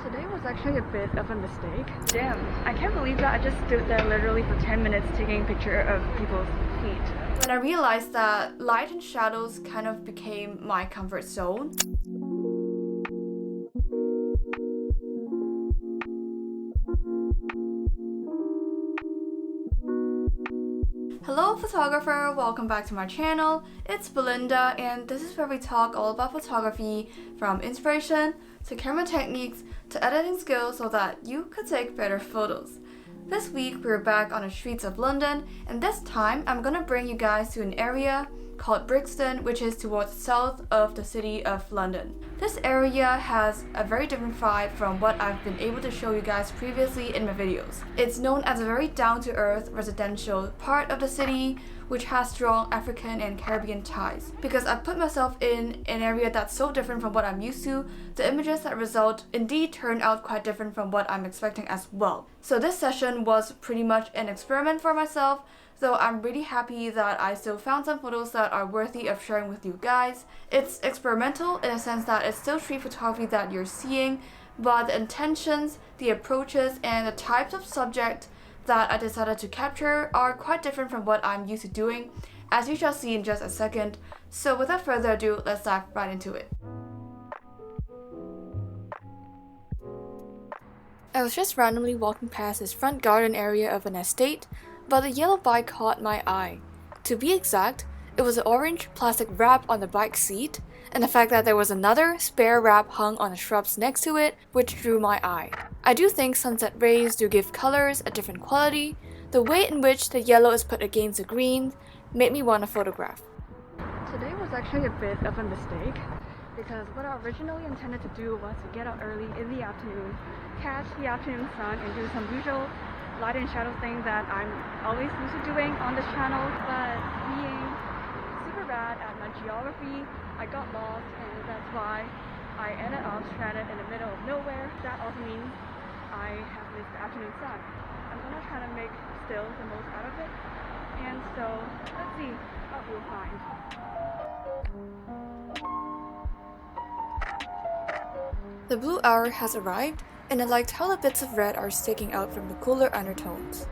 Today was actually a bit of a mistake. Damn, I can't believe that I just stood there literally for 10 minutes taking a picture of people's feet. When I realized that light and shadows kind of became my comfort zone. Hello photographer, welcome back to my channel. It's Belinda and this is where we talk all about photography, from inspiration to camera techniques to editing skills so that you could take better photos. This week we're back on the streets of London, and this time I'm gonna bring you guys to an area called Brixton, which is towards the south of the city of London. This area has a very different vibe from what I've been able to show you guys previously in my videos. It's known as a very down-to-earth residential part of the city, which has strong African and Caribbean ties. Because I put myself in an area that's so different from what I'm used to, the images that result indeed turn out quite different from what I'm expecting as well. So this session was pretty much an experiment for myself, though I'm really happy that I still found some photos that are worthy of sharing with you guys. It's experimental in a sense that it's still street photography that you're seeing, but the intentions, the approaches, and the types of subject that I decided to capture are quite different from what I'm used to doing, as you shall see in just a second. So without further ado, let's dive right into it. I was just randomly walking past this front garden area of an estate, but a yellow bike caught my eye. To be exact, it was an orange plastic wrap on the bike seat, and the fact that there was another spare wrap hung on the shrubs next to it, which drew my eye. I do think sunset rays do give colors a different quality. The way in which the yellow is put against the green made me want to photograph. Today was actually a bit of a mistake, because what I originally intended to do was to get out early in the afternoon, catch the afternoon sun, and do some usual light and shadow thing that I'm always used to doing on this channel, but being super bad at my geography, I got lost, and that's why I ended up stranded in the middle of nowhere. That also means I have missed the afternoon sun. I'm gonna try to make still the most out of it, and so let's see what we'll find. The blue hour has arrived, and I liked how the bits of red are sticking out from the cooler undertones.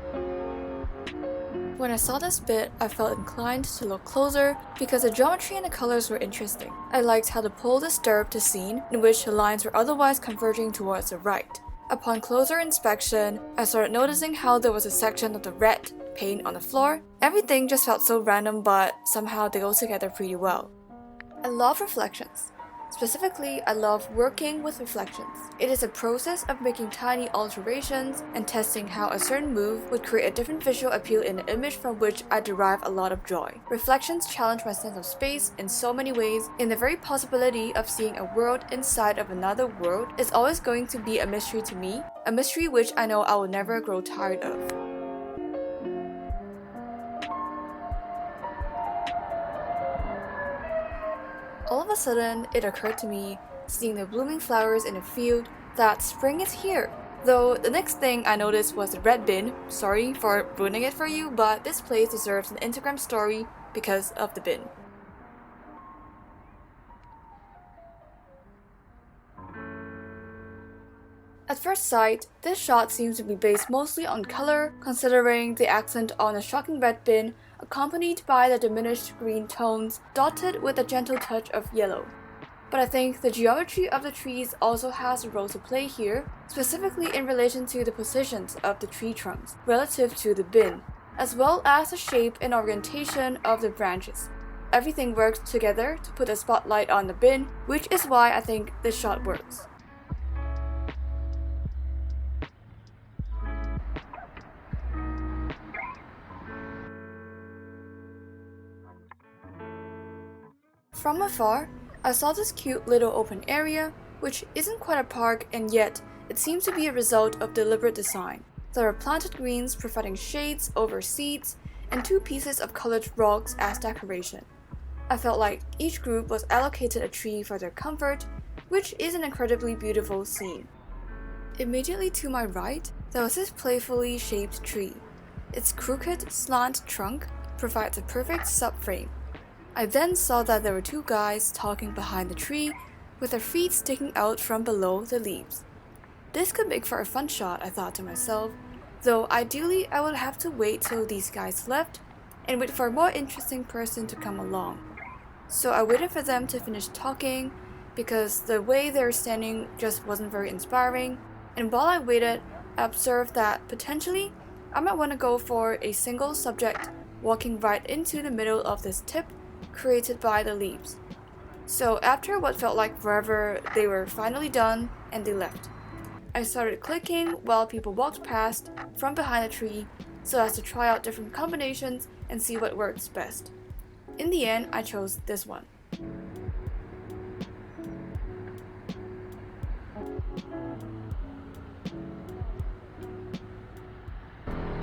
When I saw this bit, I felt inclined to look closer because the geometry and the colors were interesting. I liked how the pole disturbed the scene in which the lines were otherwise converging towards the right. Upon closer inspection, I started noticing how there was a section of the red paint on the floor. Everything just felt so random, but somehow they go together pretty well. I love reflections. Specifically, I love working with reflections. It is a process of making tiny alterations and testing how a certain move would create a different visual appeal in the image, from which I derive a lot of joy. Reflections challenge my sense of space in so many ways, and the very possibility of seeing a world inside of another world is always going to be a mystery to me, a mystery which I know I will never grow tired of. All of a sudden, it occurred to me, seeing the blooming flowers in a field, that spring is here. Though the next thing I noticed was the red bin. Sorry for ruining it for you, but this place deserves an Instagram story because of the bin. At first sight, this shot seems to be based mostly on color, considering the accent on a shocking red bin accompanied by the diminished green tones dotted with a gentle touch of yellow. But I think the geometry of the trees also has a role to play here, specifically in relation to the positions of the tree trunks relative to the bin, as well as the shape and orientation of the branches. Everything works together to put a spotlight on the bin, which is why I think this shot works. From afar, I saw this cute little open area, which isn't quite a park, and yet it seems to be a result of deliberate design. There are planted greens providing shades over seats, and two pieces of colored rocks as decoration. I felt like each group was allocated a tree for their comfort, which is an incredibly beautiful scene. Immediately to my right, there was this playfully shaped tree. Its crooked, slant trunk provides a perfect subframe. I then saw that there were two guys talking behind the tree, with their feet sticking out from below the leaves. This could make for a fun shot, I thought to myself, though ideally I would have to wait till these guys left and wait for a more interesting person to come along. So I waited for them to finish talking because the way they were standing just wasn't very inspiring, and while I waited, I observed that potentially I might want to go for a single subject walking right into the middle of this tip created by the leaves. So after what felt like forever, they were finally done and they left. I started clicking while people walked past from behind the tree so as to try out different combinations and see what works best. In the end, I chose this one.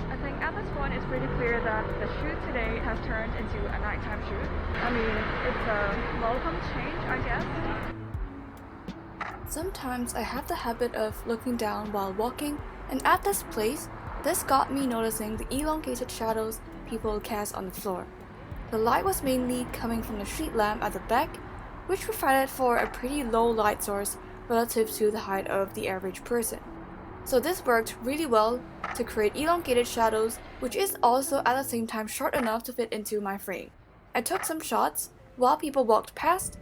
I think at this point it's pretty clear that the shoot today has turned into a nighttime shoot. I mean, it's a welcome change, I guess. Sometimes I have the habit of looking down while walking, and at this place, this got me noticing the elongated shadows people cast on the floor. The light was mainly coming from the street lamp at the back, which provided for a pretty low light source relative to the height of the average person. So this worked really well to create elongated shadows, which is also at the same time short enough to fit into my frame. I took some shots while people walked past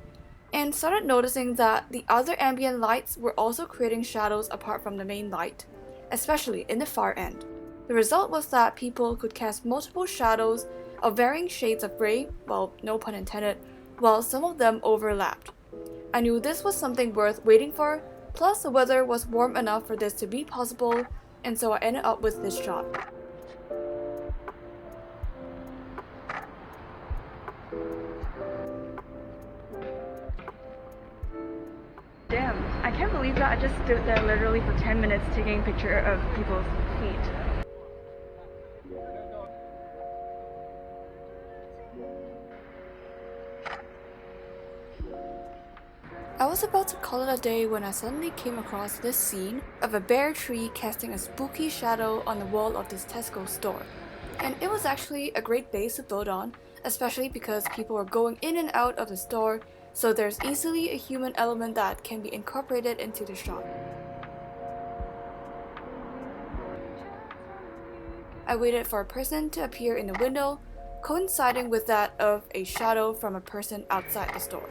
and started noticing that the other ambient lights were also creating shadows apart from the main light, especially in the far end. The result was that people could cast multiple shadows of varying shades of gray, well, no pun intended, while some of them overlapped. I knew this was something worth waiting for, plus the weather was warm enough for this to be possible, and so I ended up with this shot. Damn, I can't believe that I just stood there literally for 10 minutes taking a picture of people's feet. I was about to call it a day when I suddenly came across this scene of a bare tree casting a spooky shadow on the wall of this Tesco store. And it was actually a great base to build on, especially because people were going in and out of the store, so there's easily a human element that can be incorporated into the shot. I waited for a person to appear in the window, coinciding with that of a shadow from a person outside the store.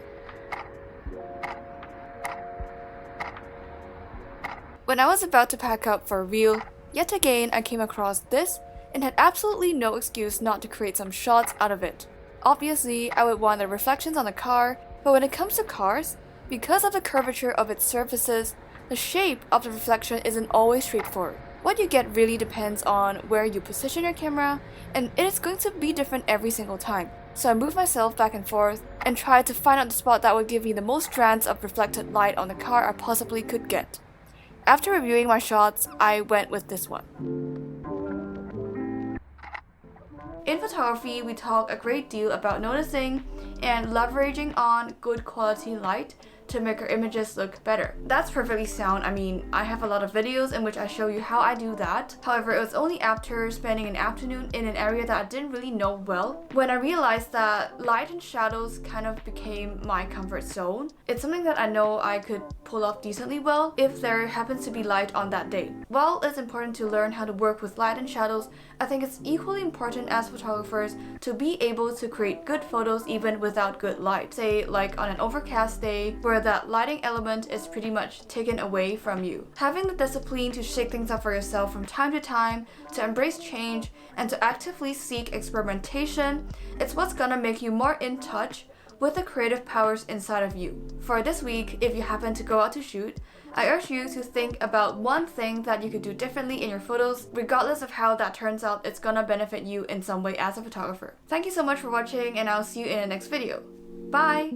When I was about to pack up for real, yet again I came across this and had absolutely no excuse not to create some shots out of it. Obviously, I would want the reflections on the car, but when it comes to cars, because of the curvature of its surfaces, the shape of the reflection isn't always straightforward. What you get really depends on where you position your camera, and it is going to be different every single time. So I moved myself back and forth and tried to find out the spot that would give me the most strands of reflected light on the car I possibly could get. After reviewing my shots, I went with this one. In photography, we talk a great deal about noticing and leveraging on good quality light to make our images look better. That's perfectly sound. I mean, I have a lot of videos in which I show you how I do that. However, it was only after spending an afternoon in an area that I didn't really know well when I realized that light and shadows kind of became my comfort zone. It's something that I know I could pull off decently well if there happens to be light on that day. While it's important to learn how to work with light and shadows, I think it's equally important as photographers to be able to create good photos even without good light. Say like on an overcast day where that lighting element is pretty much taken away from you. Having the discipline to shake things up for yourself from time to time, to embrace change, and to actively seek experimentation, it's what's gonna make you more in touch with the creative powers inside of you. For this week, if you happen to go out to shoot, I urge you to think about one thing that you could do differently in your photos. Regardless of how that turns out, it's gonna benefit you in some way as a photographer. Thank you so much for watching, and I'll see you in the next video. Bye!